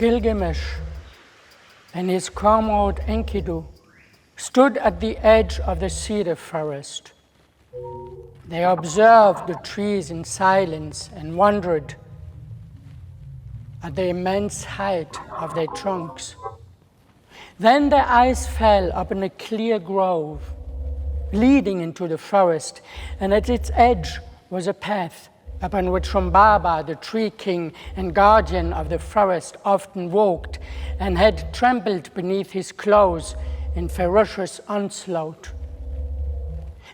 Gilgamesh and his comrade Enkidu stood at the edge of the cedar forest. They observed the trees in silence and wondered at the immense height of their trunks. Then their eyes fell upon a clear grove leading into the forest, and at its edge was a path upon which Humbaba, the tree king and guardian of the forest, often walked and had trampled beneath his claws in ferocious onslaught.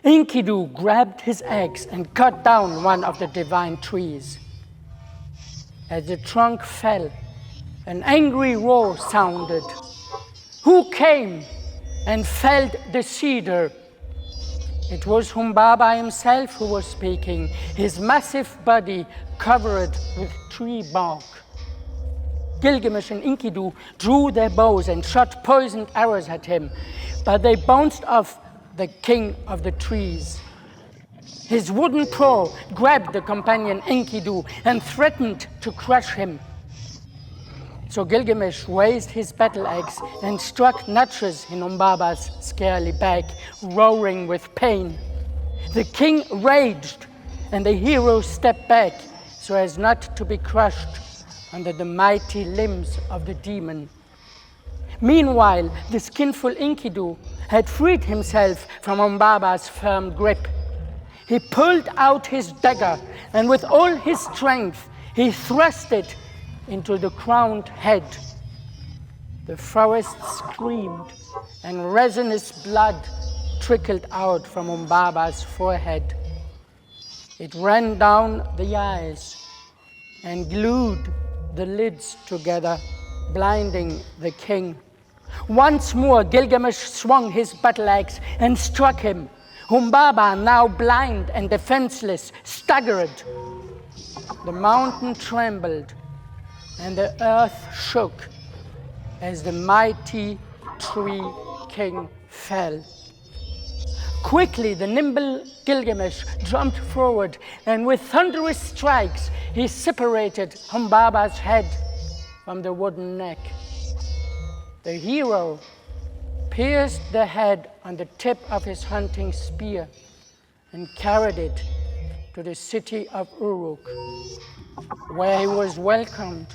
Enkidu grabbed his axe and cut down one of the divine trees. As the trunk fell, an angry roar sounded. Who came and felled the cedar? It was Humbaba himself who was speaking, his massive body covered with tree bark. Gilgamesh and Enkidu drew their bows and shot poisoned arrows at him, but they bounced off the king of the trees. His wooden paw grabbed the companion Enkidu and threatened to crush him. So Gilgamesh raised his battle axe and struck notches in Humbaba's scaly back, roaring with pain. The king raged, and the hero stepped back so as not to be crushed under the mighty limbs of the demon. Meanwhile, the skillful Enkidu had freed himself from Humbaba's firm grip. He pulled out his dagger, and with all his strength, he thrust it into the crowned head. The forest screamed, and resinous blood trickled out from Humbaba's forehead. It ran down the eyes and glued the lids together, blinding the king. Once more, Gilgamesh swung his battle axe and struck him. Humbaba, now blind and defenseless, staggered. The mountain trembled, and the earth shook as the mighty tree king fell. Quickly, the nimble Gilgamesh jumped forward, and with thunderous strikes, he separated Humbaba's head from the wooden neck. The hero pierced the head on the tip of his hunting spear and carried it to the city of Uruk, where he was welcomed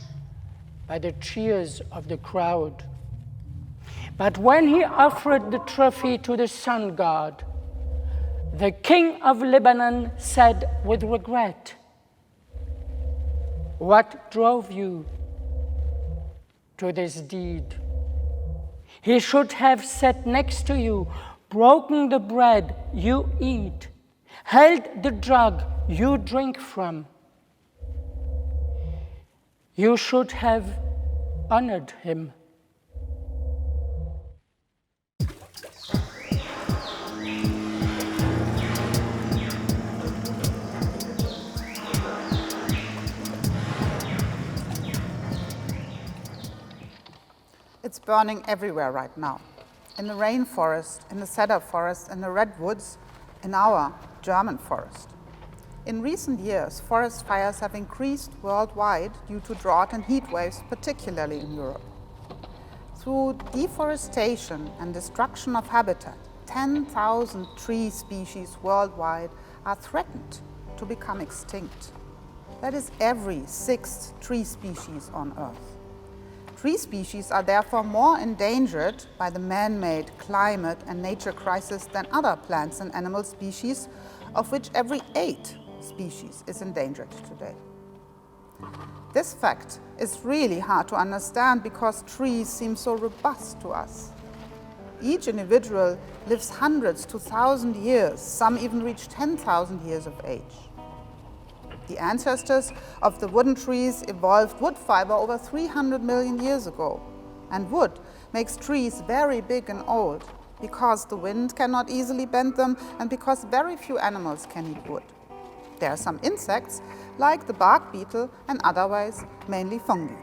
by the cheers of the crowd. But when he offered the trophy to the sun god, the king of Lebanon said with regret, "What drove you to this deed? He should have sat next to you, broken the bread you eat, held the jug you drink from. You should have honored him." It's burning everywhere right now. In the rainforest, in the cedar forest, in the redwoods, in our German forest. In recent years, forest fires have increased worldwide due to drought and heat waves, particularly in Europe. Through deforestation and destruction of habitat, 10,000 tree species worldwide are threatened to become extinct. That is every sixth tree species on Earth. Tree species are therefore more endangered by the man-made climate and nature crisis than other plants and animal species, of which every 8 species is endangered today. This fact is really hard to understand because trees seem so robust to us. Each individual lives hundreds to 1,000 years, some even reach 10,000 years of age. The ancestors of the wooden trees evolved wood fiber over 300 million years ago. And wood makes trees very big and old because the wind cannot easily bend them and because very few animals can eat wood. There are some insects, like the bark beetle, and otherwise mainly fungi.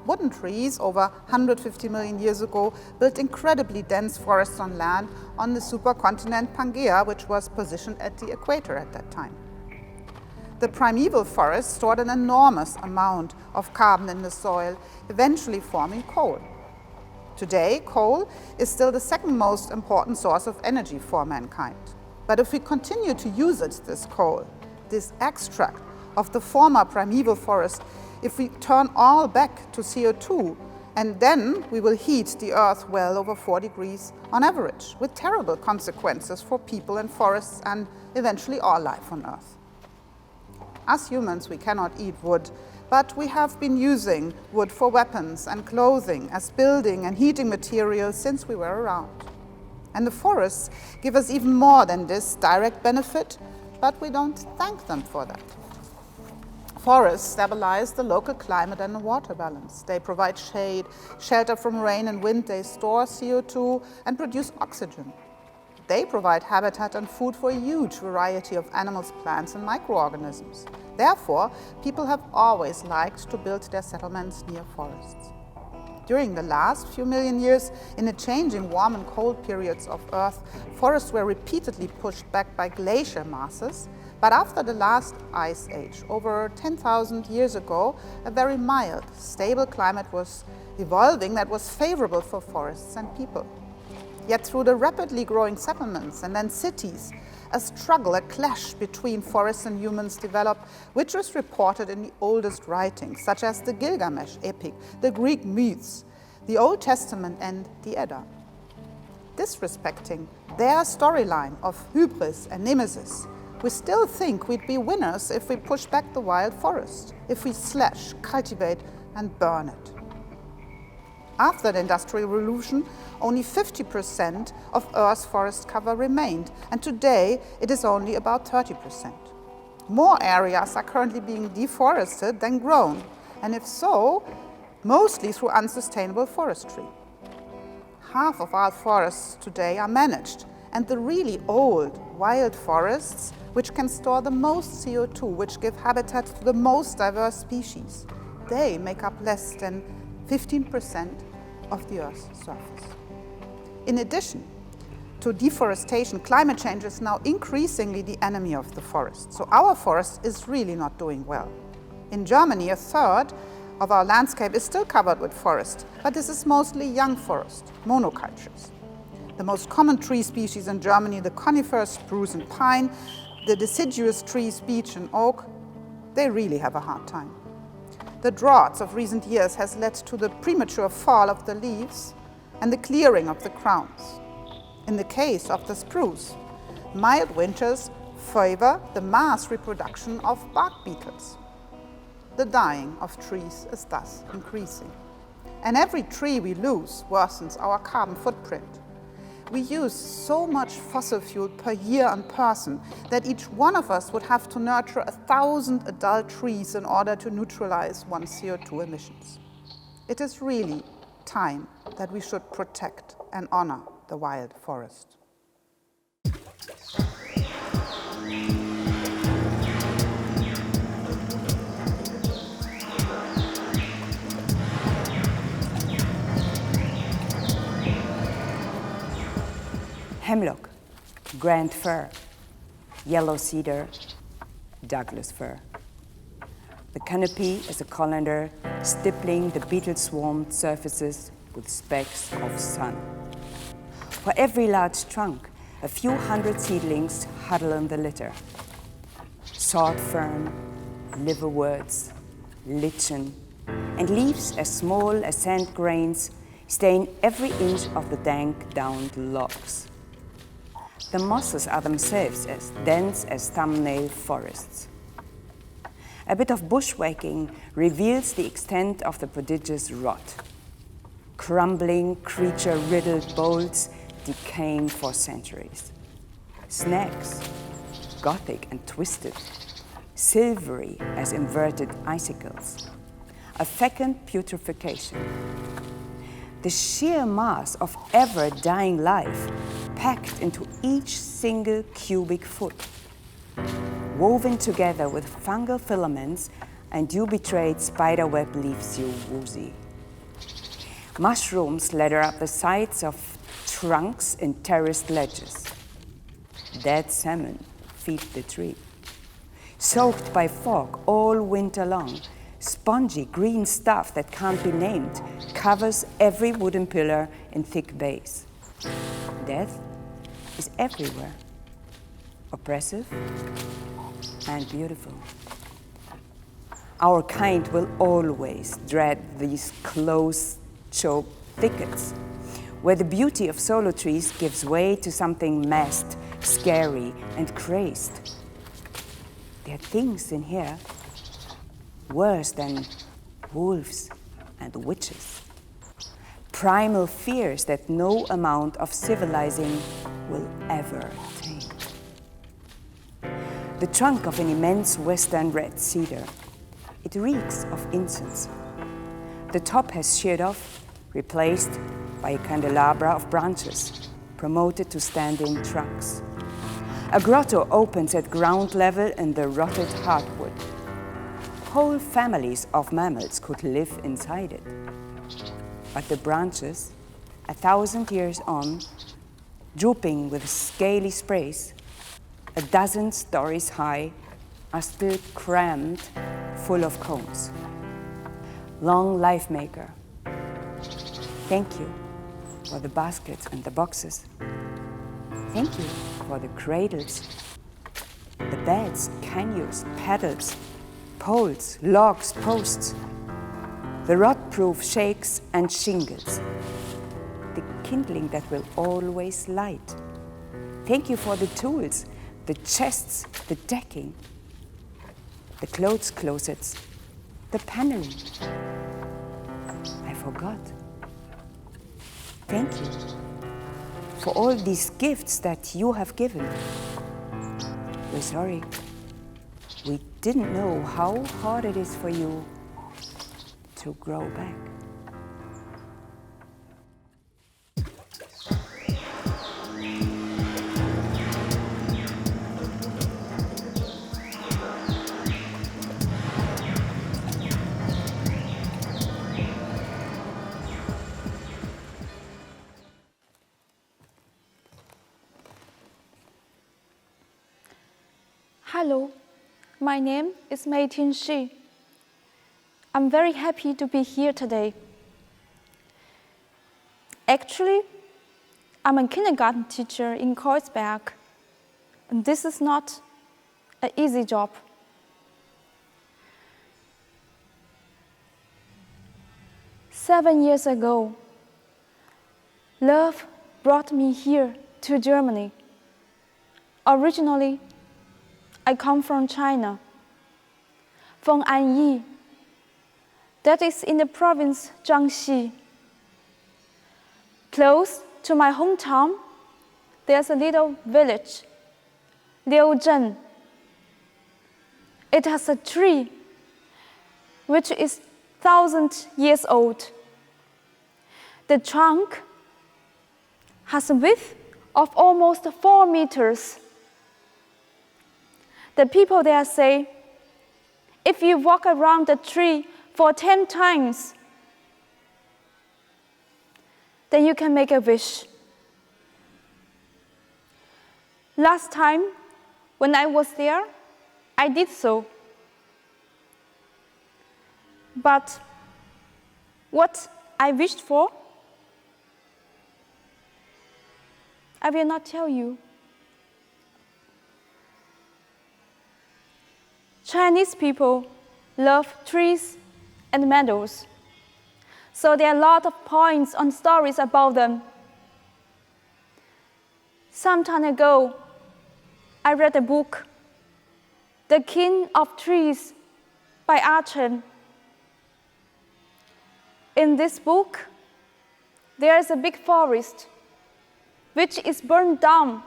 Wooden trees over 150 million years ago built incredibly dense forests on land on the supercontinent Pangaea, which was positioned at the equator at that time. the primeval forest stored an enormous amount of carbon in the soil, eventually forming coal. Today, coal is still the second most important source of energy for mankind. But if we continue to use it, this coal, this extract of the former primeval forest, if we turn all back to CO2, and then we will heat the Earth well over 4 degrees on average, with terrible consequences for people and forests and eventually all life on Earth. As humans, we cannot eat wood, but we have been using wood for weapons and clothing, as building and heating materials since we were around. And the forests give us even more than this direct benefit, but we don't thank them for that. Forests stabilize the local climate and the water balance. They provide shade, shelter from rain and wind, they store CO2 and produce oxygen. They provide habitat and food for a huge variety of animals, plants and microorganisms. Therefore, people have always liked to build their settlements near forests. During the last few million years, in the changing warm and cold periods of Earth, forests were repeatedly pushed back by glacier masses. But after the last ice age, over 10,000 years ago, a very mild, stable climate was evolving that was favorable for forests and people. Yet through the rapidly growing settlements and then cities, a struggle, a clash between forests and humans developed, which is reported in the oldest writings, such as the Gilgamesh epic, the Greek myths, the Old Testament and the Edda. Disrespecting their storyline of hubris and nemesis, we still think we'd be winners if we push back the wild forest, if we slash, cultivate and burn it. After the Industrial Revolution, only 50% of Earth's forest cover remained, and today it is only about 30%. More areas are currently being deforested than grown, and if so, mostly through unsustainable forestry. Half of our forests today are managed, and the really old wild forests, which can store the most CO2, which give habitat to the most diverse species, they make up less than 15% of the Earth's surface. In addition to deforestation, climate change is now increasingly the enemy of the forest. So our forest is really not doing well. In Germany, a third of our landscape is still covered with forest, but this is mostly young forest, monocultures. The most common tree species in Germany, the conifers, spruce and pine, the deciduous trees, beech and oak, they really have a hard time. The droughts of recent years has led to the premature fall of the leaves and the clearing of the crowns. In the case of the spruce, mild winters favor the mass reproduction of bark beetles. The dying of trees is thus increasing. And every tree we lose worsens our carbon footprint. We use so much fossil fuel per year and person that each one of us would have to nurture 1,000 adult trees in order to neutralize one's CO2 emissions. It is really time that we should protect and honor the wild forest. Hemlock, grand fir, yellow cedar, Douglas fir. The canopy is a colander stippling the beetle-swarmed surfaces with specks of sun. For every large trunk, a few hundred seedlings huddle in the litter. Sword fern, liverworts, lichen, and leaves as small as sand grains stain every inch of the dank downed logs. The mosses are themselves as dense as thumbnail forests. A bit of bushwhacking reveals the extent of the prodigious rot. Crumbling, creature-riddled bolts decaying for centuries. Snags, gothic and twisted, silvery as inverted icicles. A fecund putrefaction. The sheer mass of ever-dying life packed into each single cubic foot. Woven together with fungal filaments and dew-betrayed spiderweb leaves you woozy. Mushrooms ladder up the sides of trunks in terraced ledges. Dead salmon feed the tree. soaked by fog all winter long. Spongy green stuff that can't be named covers every wooden pillar in thick bays. Death is everywhere, oppressive and beautiful. Our kind will always dread these close-choked thickets, where the beauty of solo trees gives way to something masked, scary, and crazed. There are things in here worse than wolves and witches. Primal fears that no amount of civilizing will ever tame. The trunk of an immense western red cedar. It reeks of incense. The top has sheared off, replaced by a candelabra of branches, promoted to stand in trunks. A grotto opens at ground level in the rotted hardwood. Whole families of mammals could live inside it. But the branches, 1,000 years on, drooping with scaly sprays, 12 stories high, are still crammed full of cones. Long life maker, thank you for the baskets and the boxes. Thank you for the cradles, the beds, canoes, paddles, poles, logs, posts, the rot-proof shakes and shingles, the kindling that will always light. Thank you for the tools, the chests, the decking, the clothes closets, the paneling. I forgot. Thank you for all these gifts that you have given. We're sorry. We didn't know how hard it is for you to grow back. Hello, my name is Meiting Shi. I'm very happy to be here today. Actually, I'm a kindergarten teacher in Kreuzberg, and this is not an easy job. Seven years ago, love brought me here to Germany. Originally, I come from China, from Anyi, that is in the province Jiangxi. Close to my hometown, there's a little village, Liuzhen. It has a tree which is 1,000 years old. The trunk has a width of almost 4 meters. The people there say, if you walk around the tree for 10 times, then you can make a wish. Last time, when I was there, I did so. But what I wished for, I will not tell you. Chinese people love trees and meadows, so there are a lot of points and stories about them. Some time ago, I read a book, The King of Trees by Archen. In this book, there is a big forest which is burned down.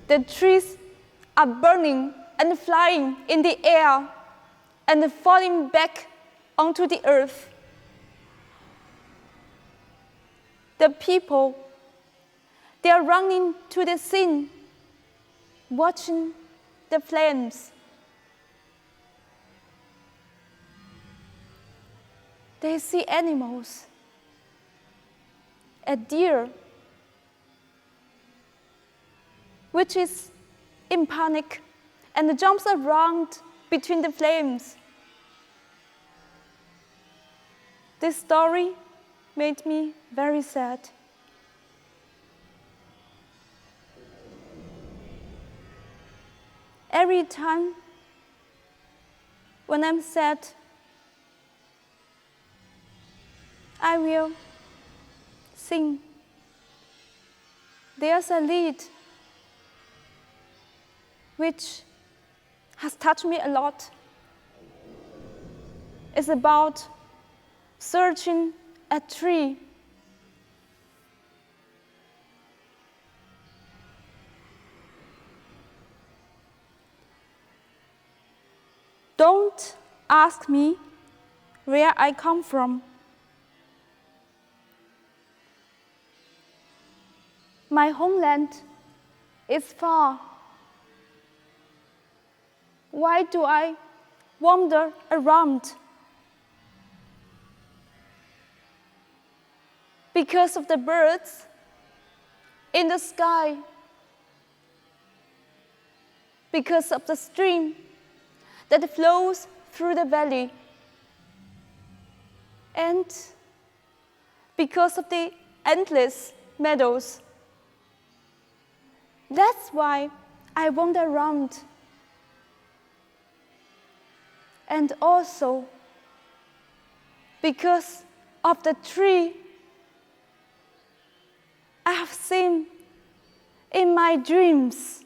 The trees are burning and flying in the air and falling back onto the earth. The people, they are running to the scene, watching the flames. They see animals, a deer, which is in panic and jumps around between the flames. This story made me very sad. Every time when I'm sad, I will sing. There's a lied which has touched me a lot. It's about searching a tree. Don't ask me where I come from. My homeland is far. Why do I wander around? Because of the birds in the sky, because of the stream that flows through the valley, and because of the endless meadows. That's why I wander around. And also because of the tree I have seen in my dreams.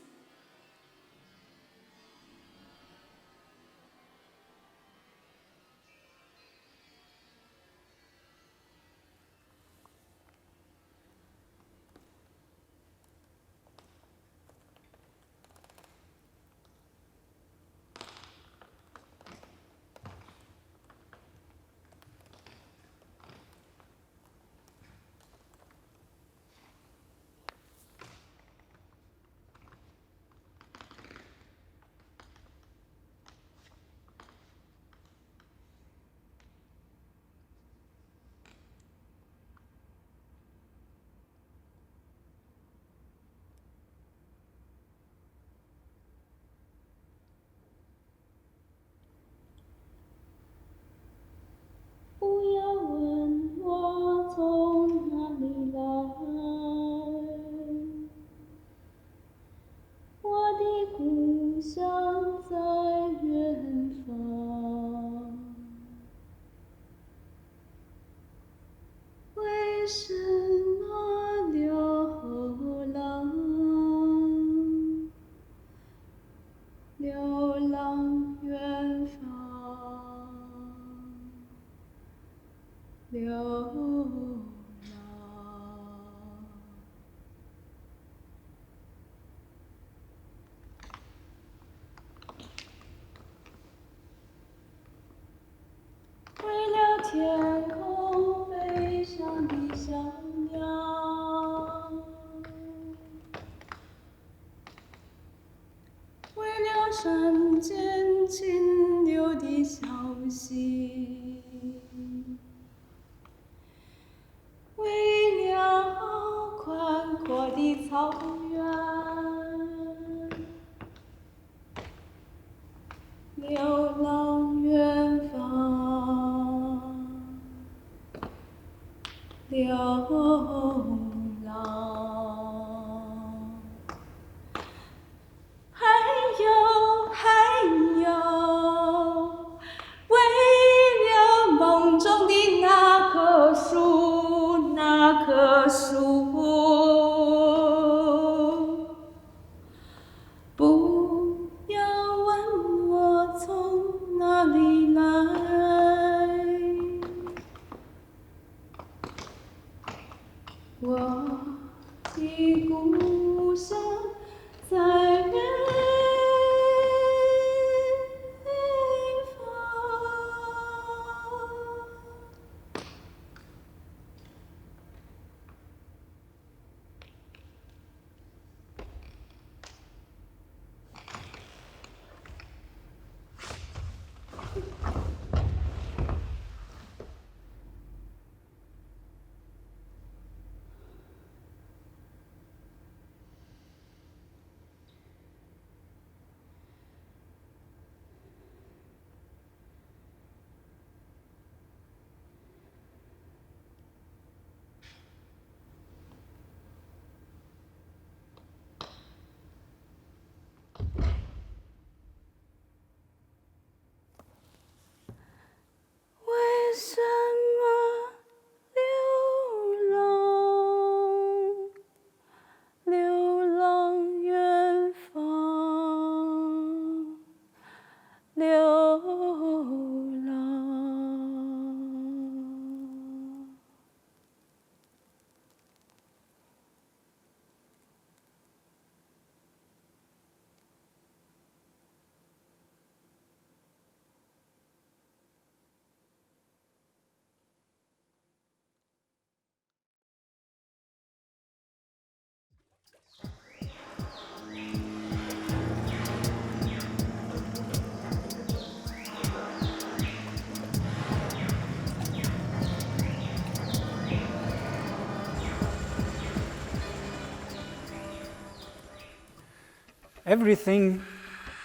Everything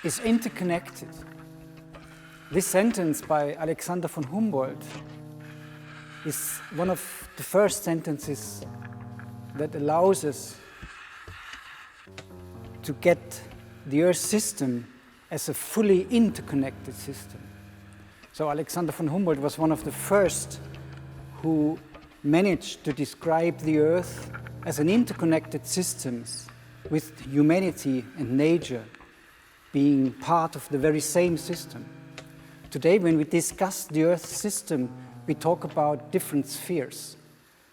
is interconnected. This sentence by Alexander von Humboldt is one of the first sentences that allows us to get the Earth system as a fully interconnected system. So Alexander von Humboldt was one of the first who managed to describe the Earth as an interconnected system with humanity and nature being part of the very same system. Today, when we discuss the Earth system, we talk about different spheres.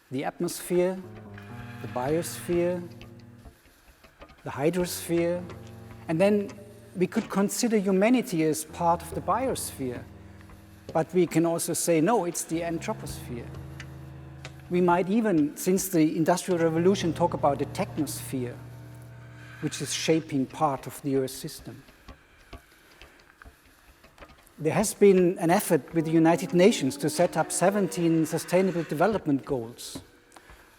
The atmosphere, the biosphere, the hydrosphere, and then we could consider humanity as part of the biosphere, but we can also say, no, it's the anthroposphere. We might even, since the Industrial Revolution, talk about the technosphere, which is shaping part of the Earth system. There has been an effort with the United Nations to set up 17 Sustainable Development Goals.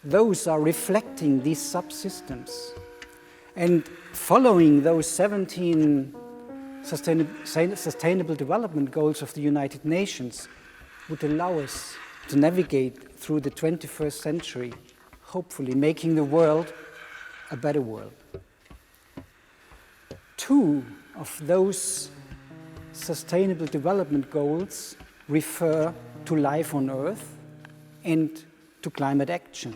Those are reflecting these subsystems. And following those 17 Sustainable Development Goals of the United Nations would allow us to navigate through the 21st century, hopefully making the world a better world. 2 of those Sustainable Development Goals refer to life on Earth and to climate action.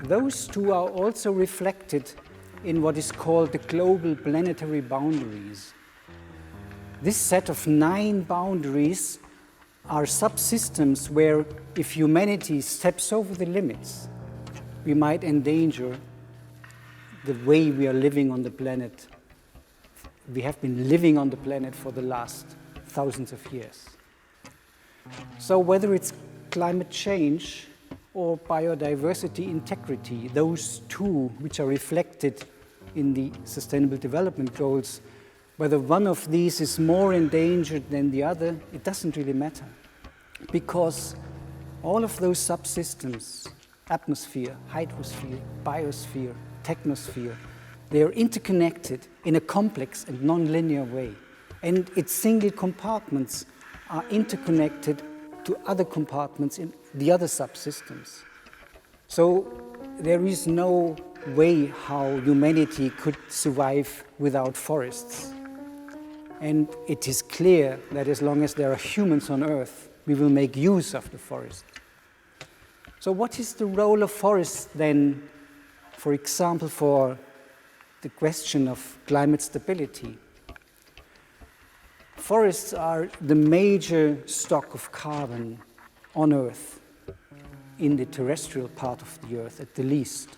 Those 2 are also reflected in what is called the global planetary boundaries. This set of 9 boundaries are subsystems where, if humanity steps over the limits, we might endanger the way we are living on the planet. We have been living on the planet for the last thousands of years. So whether it's climate change or biodiversity integrity, those 2 which are reflected in the Sustainable Development Goals, whether one of these is more endangered than the other, it doesn't really matter. Because all of those subsystems, atmosphere, hydrosphere, biosphere, technosphere, they are interconnected in a complex and non-linear way. And its single compartments are interconnected to other compartments in the other subsystems. So there is no way how humanity could survive without forests. And it is clear that as long as there are humans on Earth, we will make use of the forest. So what is the role of forests then, for example, for the question of climate stability? Forests are the major stock of carbon on Earth, in the terrestrial part of the Earth at the least.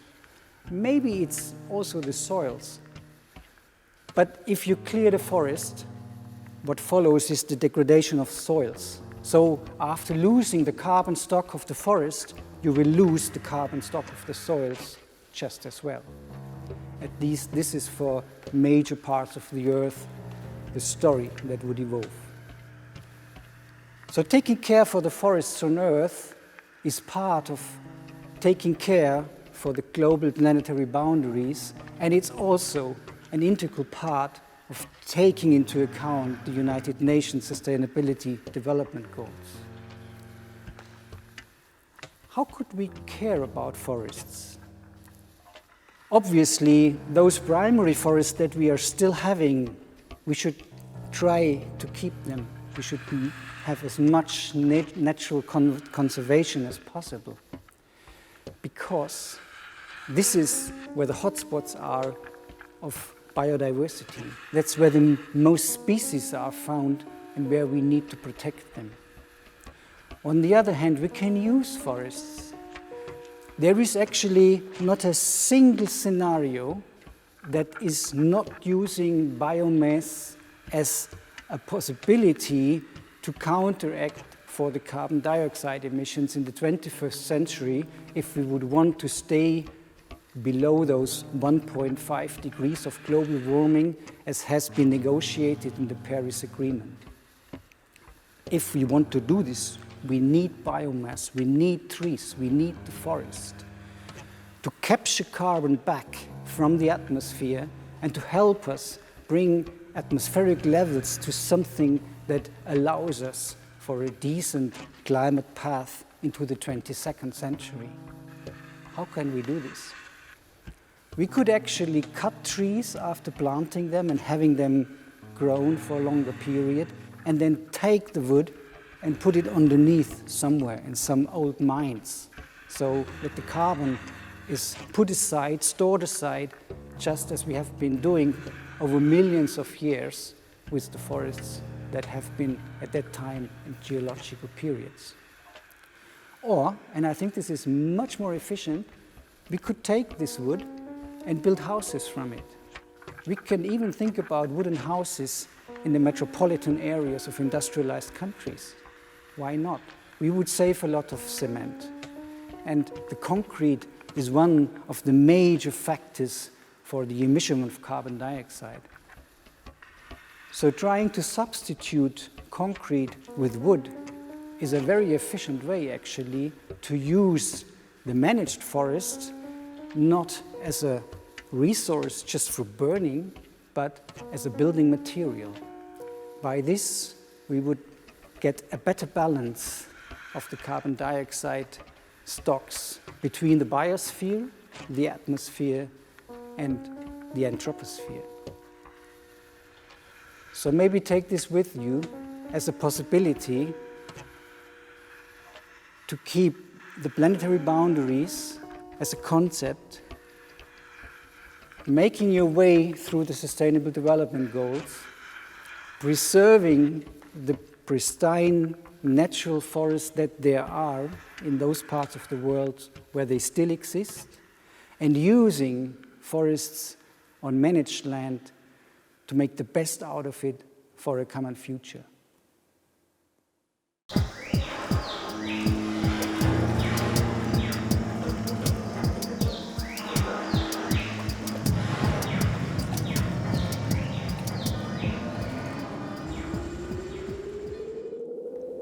Maybe it's also the soils. But if you clear the forest, what follows is the degradation of soils. So after losing the carbon stock of the forest, you will lose the carbon stock of the soils just as well. At least this is for major parts of the Earth the story that would evolve. So taking care for the forests on Earth is part of taking care for the global planetary boundaries, and it's also an integral part of taking into account the United Nations Sustainability Development Goals. How could we care about forests? Obviously, those primary forests that we are still having, we should try to keep them. We should have as much natural conservation as possible, because this is where the hotspots are of biodiversity. That's where the most species are found and where we need to protect them. On the other hand, we can use forests. There is actually not a single scenario that is not using biomass as a possibility to counteract for the carbon dioxide emissions in the 21st century if we would want to stay below those 1.5 degrees of global warming as has been negotiated in the Paris Agreement. If we want to do this, we need biomass, we need trees, we need the forest to capture carbon back from the atmosphere and to help us bring atmospheric levels to something that allows us for a decent climate path into the 22nd century. How can we do this? We could actually cut trees after planting them and having them grown for a longer period, and then take the wood and put it underneath somewhere in some old mines, so that the carbon is put aside, stored aside, just as we have been doing over millions of years with the forests that have been at that time in geological periods. Or, and I think this is much more efficient, we could take this wood and build houses from it. We can even think about wooden houses in the metropolitan areas of industrialized countries. Why not? We would save a lot of cement. And the concrete is one of the major factors for the emission of carbon dioxide. So trying to substitute concrete with wood is a very efficient way, actually, to use the managed forest not as a resource just for burning, but as a building material. By this, we would get a better balance of the carbon dioxide stocks between the biosphere, the atmosphere, and the anthroposphere. So maybe take this with you as a possibility to keep the planetary boundaries as a concept, making your way through the Sustainable Development Goals, preserving the pristine natural forests that there are in those parts of the world where they still exist, and using forests on managed land to make the best out of it for a common future.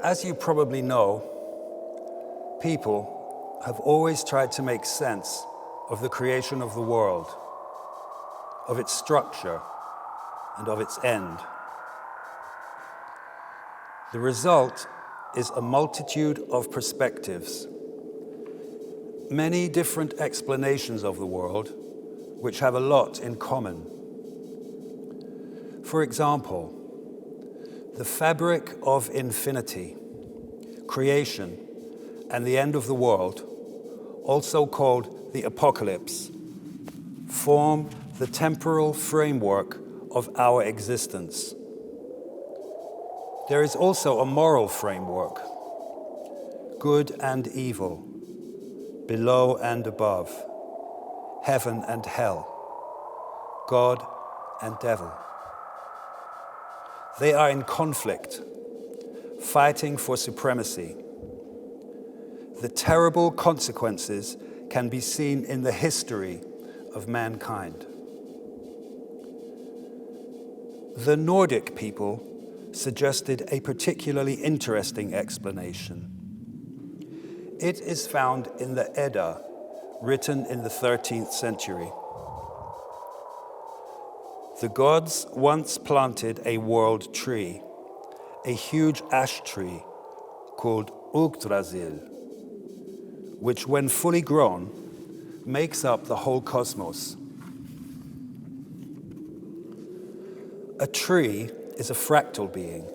As you probably know, people have always tried to make sense of the creation of the world, of its structure, and of its end. The result is a multitude of perspectives, many different explanations of the world, which have a lot in common. For example, the fabric of infinity, creation, and the end of the world, also called the apocalypse, form the temporal framework of our existence. There is also a moral framework, good and evil, below and above, heaven and hell, God and devil. They are in conflict, fighting for supremacy. The terrible consequences can be seen in the history of mankind. The Nordic people suggested a particularly interesting explanation. It is found in the Edda, written in the 13th century. The gods once planted a world tree, a huge ash tree called Yggdrasil, which when fully grown makes up the whole cosmos. A tree is a fractal being.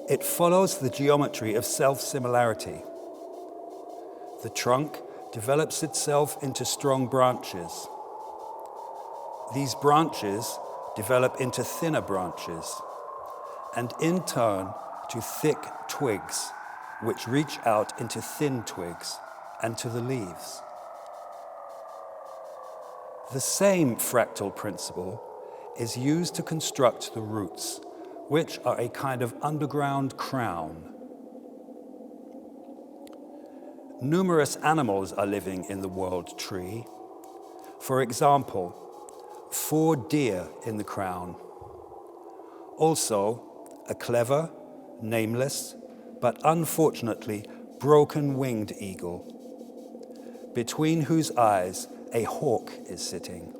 It follows the geometry of self-similarity. The trunk develops itself into strong branches. These branches develop into thinner branches, and in turn to thick twigs, which reach out into thin twigs and to the leaves. The same fractal principle is used to construct the roots, which are a kind of underground crown. Numerous animals are living in the world tree. For example, 4 deer in the crown. Also, a clever, nameless, but unfortunately broken-winged eagle, between whose eyes a hawk is sitting.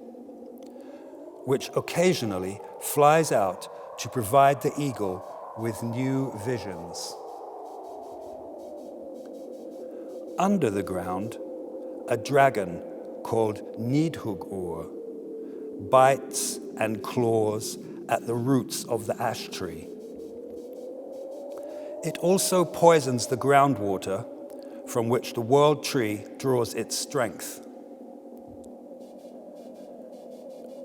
which occasionally flies out to provide the eagle with new visions. Under the ground, a dragon called Nidhugur bites and claws at the roots of the ash tree. It also poisons the groundwater from which the world tree draws its strength.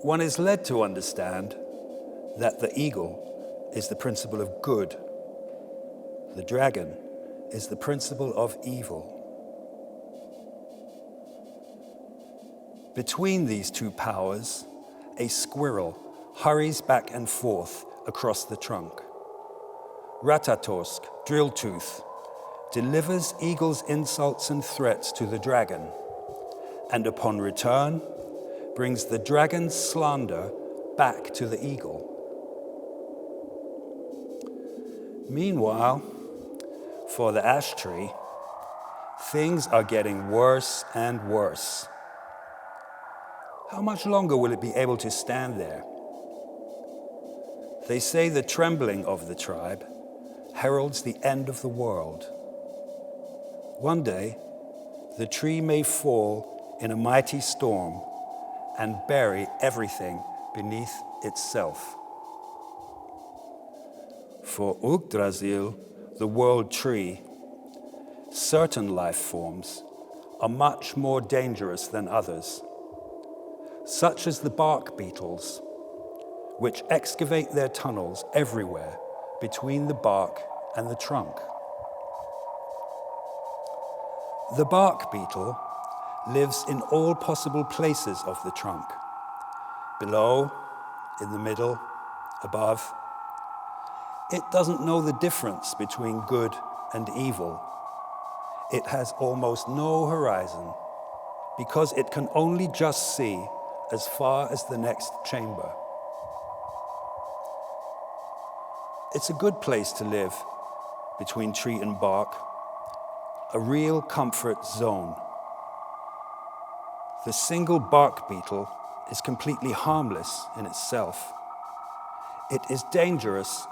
One is led to understand that the eagle is the principle of good. The dragon is the principle of evil. Between these two powers, a squirrel hurries back and forth across the trunk. Raddatz, drill tooth, delivers eagle's insults and threats to the dragon, and upon return, brings the dragon's slander back to the eagle. Meanwhile, for the ash tree, things are getting worse and worse. How much longer will it be able to stand there? They say the trembling of the tribe heralds the end of the world. One day, the tree may fall in a mighty storm and bury everything beneath itself. For Yggdrasil, the world tree, certain life forms are much more dangerous than others, such as the bark beetles, which excavate their tunnels everywhere between the bark and the trunk. The bark beetle lives in all possible places of the trunk, below, in the middle, above. It doesn't know the difference between good and evil. It has almost no horizon because it can only just see as far as the next chamber. It's a good place to live between tree and bark, a real comfort zone. The single bark beetle is completely harmless in itself. It is dangerous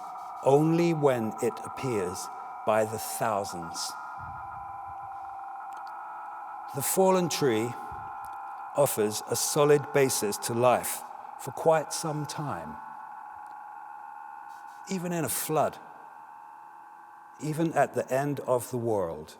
only when it appears by the thousands. The fallen tree offers a solid basis to life for quite some time. Even in a flood, even at the end of the world.